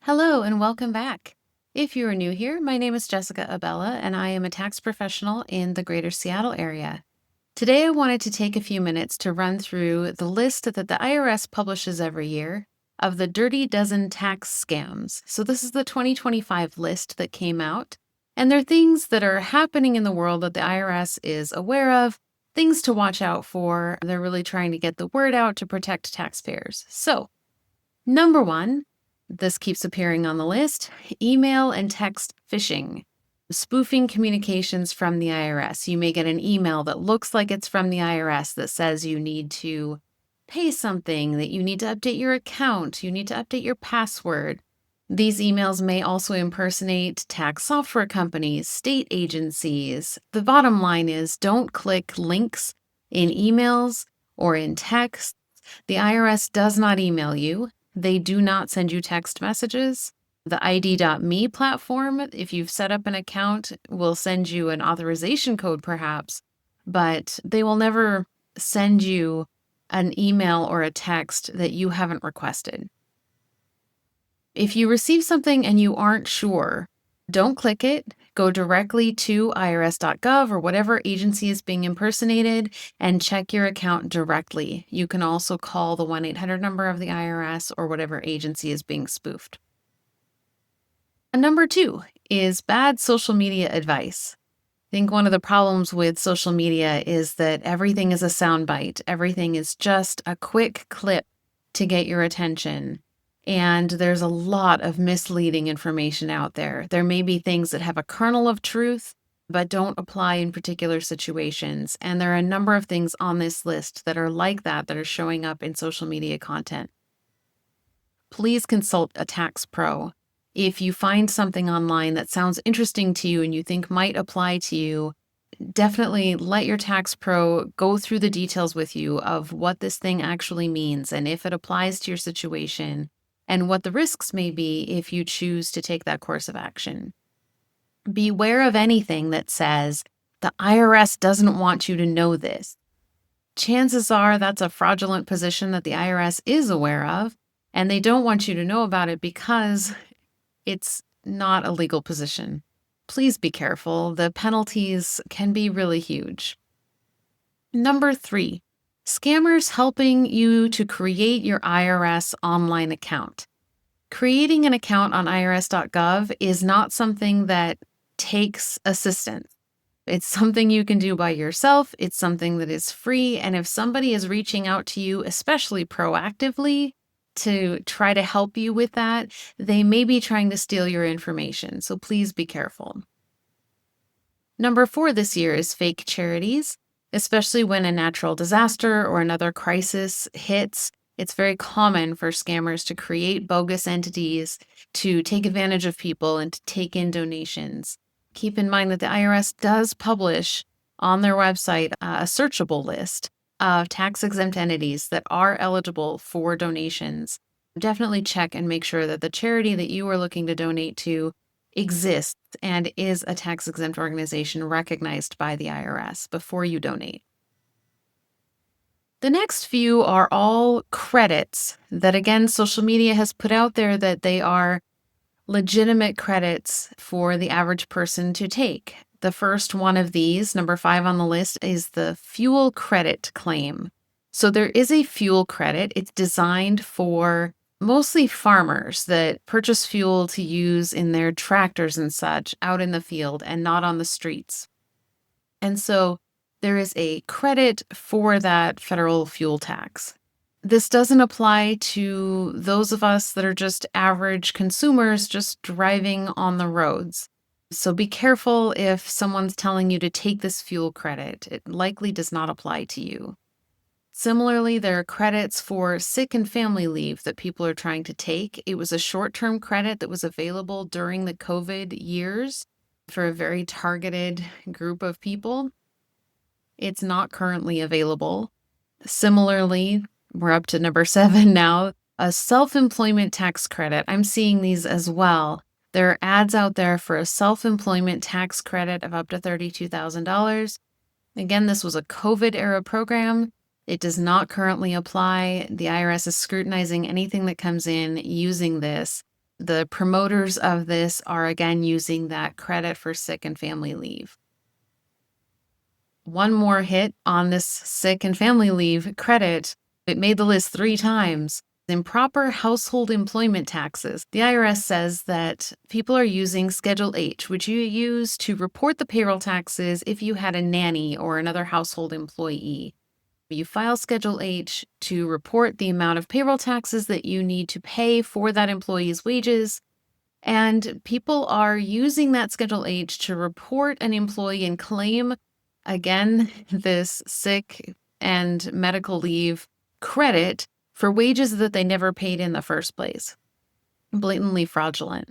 Hello and welcome back. If you are new here, my name is Jessica Abella and I am a tax professional in the greater Seattle area. Today I wanted to take a few minutes to run through the list that the IRS publishes every year of the Dirty Dozen tax scams. So this is the 2025 list that came out, and they're things that are happening in the world that the IRS is aware of, things to watch out for. They're really trying to get the word out to protect taxpayers. So, number one, this keeps appearing on the list: email and text phishing. Spoofing communications from the IRS. You may get an email that looks like it's from the IRS that says you need to pay something, that you need to update your account, you need to update your password. These emails may also impersonate tax software companies, state agencies. The bottom line is, don't click links in emails or in text. The IRS does not email you. They do not send you text messages. The ID.me platform, if you've set up an account, will send you an authorization code perhaps, but they will never send you an email or a text that you haven't requested. If you receive something and you aren't sure, don't click it. Go directly to irs.gov or whatever agency is being impersonated and check your account directly. You can also call the 1-800 number of the IRS or whatever agency is being spoofed. Number two is bad social media advice. I think one of the problems with social media is that everything is a soundbite. Everything is just a quick clip to get your attention. And there's a lot of misleading information out there. There may be things that have a kernel of truth, but don't apply in particular situations. And there are a number of things on this list that are like that are showing up in social media content. Please consult a tax pro. If you find something online that sounds interesting to you and you think might apply to you, definitely let your tax pro go through the details with you of what this thing actually means and if it applies to your situation and what the risks may be if you choose to take that course of action. Beware of anything that says, the IRS doesn't want you to know this. Chances are that's a fraudulent position that the IRS is aware of, and they don't want you to know about it because it's not a legal position. Please be careful. The penalties can be really huge. Number three, scammers helping you to create your IRS online account. Creating an account on irs.gov is not something that takes assistance. It's something you can do by yourself. It's something that is free. And if somebody is reaching out to you, especially proactively, to try to help you with that, they may be trying to steal your information. So please be careful. Number four this year is fake charities, especially when a natural disaster or another crisis hits. It's very common for scammers to create bogus entities to take advantage of people and to take in donations. Keep in mind that the IRS does publish on their website a searchable list of tax-exempt entities that are eligible for donations. Definitely check and make sure that the charity that you are looking to donate to exists and is a tax-exempt organization recognized by the IRS before you donate. The next few are all credits that, again, social media has put out there that they are legitimate credits for the average person to take. The first one of these, number 5 on the list, is the fuel credit claim. So there is a fuel credit. It's designed for mostly farmers that purchase fuel to use in their tractors and such out in the field and not on the streets. And so there is a credit for that federal fuel tax. This doesn't apply to those of us that are just average consumers just driving on the roads. So be careful if someone's telling you to take this fuel credit. It likely does not apply to you. Similarly, there are credits for sick and family leave that people are trying to take. It was a short-term credit that was available during the COVID years for a very targeted group of people. It's not currently available. Similarly, we're up to number 7 now, a self-employment tax credit. I'm seeing these as well. There are ads out there for a self-employment tax credit of up to $32,000. Again, this was a COVID-era program. It does not currently apply. The IRS is scrutinizing anything that comes in using this. The promoters of this are again using that credit for sick and family leave. One more hit on this sick and family leave credit. It made the list 3 times. Improper household employment taxes. The IRS says that people are using Schedule H, which you use to report the payroll taxes if you had a nanny or another household employee. You file Schedule H to report the amount of payroll taxes that you need to pay for that employee's wages. And people are using that Schedule H to report an employee and claim, again, this sick and medical leave credit for wages that they never paid in the first place. Blatantly fraudulent.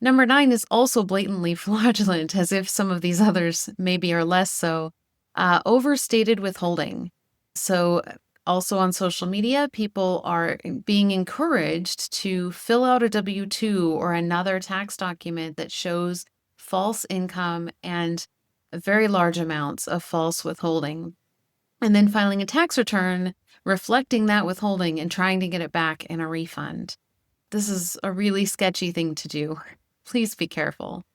Number 9 is also blatantly fraudulent, as if some of these others maybe are less so. Overstated withholding. So, also on social media, people are being encouraged to fill out a W 2 or another tax document that shows false income and very large amounts of false withholding. And then filing a tax return reflecting that withholding and trying to get it back in a refund. This is a really sketchy thing to do. Please be careful.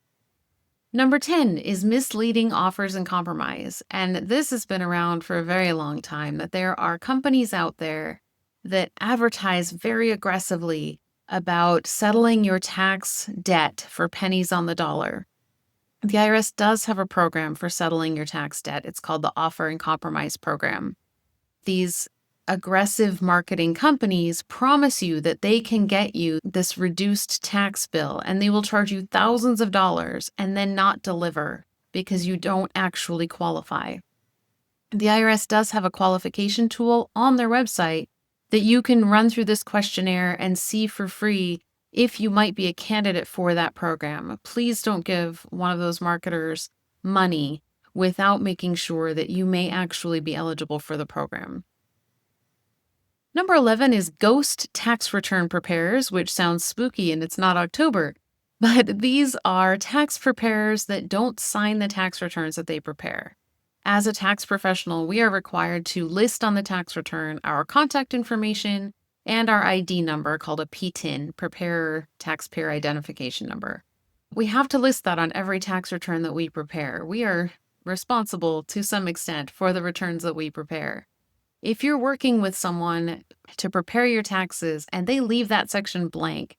Number 10 is misleading offers and compromise. And this has been around for a very long time, that there are companies out there that advertise very aggressively about settling your tax debt for pennies on the dollar. The IRS does have a program for settling your tax debt. It's called the Offer and Compromise Program. These aggressive marketing companies promise you that they can get you this reduced tax bill and they will charge you thousands of dollars and then not deliver because you don't actually qualify. The IRS does have a qualification tool on their website that you can run through this questionnaire and see for free if you might be a candidate for that program. Please don't give one of those marketers money without making sure that you may actually be eligible for the program. Number 11 is ghost tax return preparers, which sounds spooky and it's not October. But these are tax preparers that don't sign the tax returns that they prepare. As a tax professional, we are required to list on the tax return our contact information and our ID number called a PTIN, Preparer Taxpayer Identification Number. We have to list that on every tax return that we prepare. We are responsible to some extent for the returns that we prepare. If you're working with someone to prepare your taxes and they leave that section blank,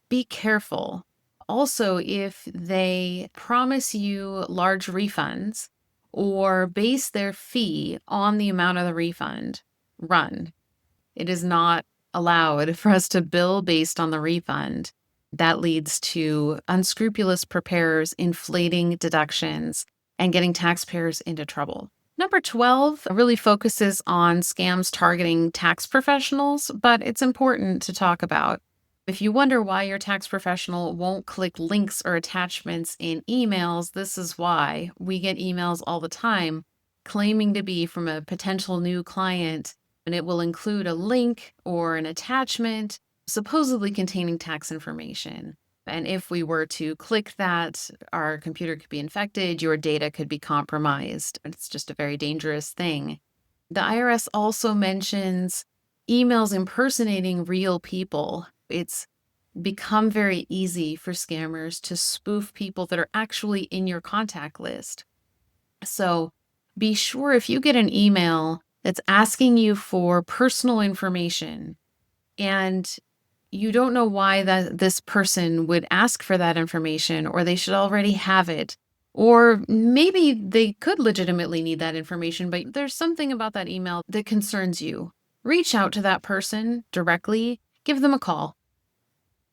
be careful. Also, if they promise you large refunds or base their fee on the amount of the refund, run. It is not allowed for us to bill based on the refund. That leads to unscrupulous preparers inflating deductions and getting taxpayers into trouble. Number 12 really focuses on scams targeting tax professionals, but it's important to talk about. If you wonder why your tax professional won't click links or attachments in emails, this is why. We get emails all the time claiming to be from a potential new client, and it will include a link or an attachment supposedly containing tax information. And if we were to click that, our computer could be infected, your data could be compromised. It's just a very dangerous thing. The IRS also mentions emails impersonating real people. It's become very easy for scammers to spoof people that are actually in your contact list. So be sure if you get an email that's asking you for personal information and you don't know why this person would ask for that information, or they should already have it, or maybe they could legitimately need that information, but there's something about that email that concerns you. Reach out to that person directly, give them a call.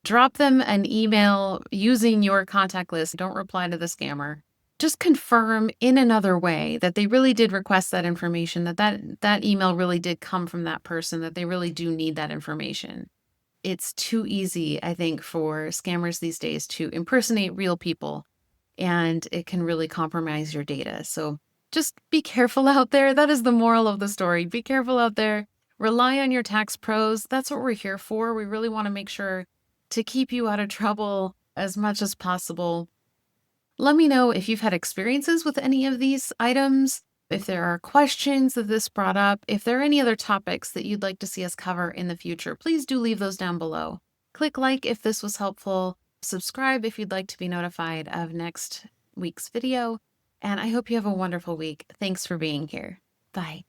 Drop them an email using your contact list. Don't reply to the scammer. Just confirm in another way that they really did request that information, that email really did come from that person, that they really do need that information. It's too easy, I think, for scammers these days to impersonate real people, and it can really compromise your data. So just be careful out there. That is the moral of the story. Be careful out there. Rely on your tax pros. That's what we're here for. We really want to make sure to keep you out of trouble as much as possible. Let me know if you've had experiences with any of these items, if there are questions that this brought up, if there are any other topics that you'd like to see us cover in the future. Please do leave those down below. Click like if this was helpful, subscribe if you'd like to be notified of next week's video, and I hope you have a wonderful week. Thanks for being here. Bye.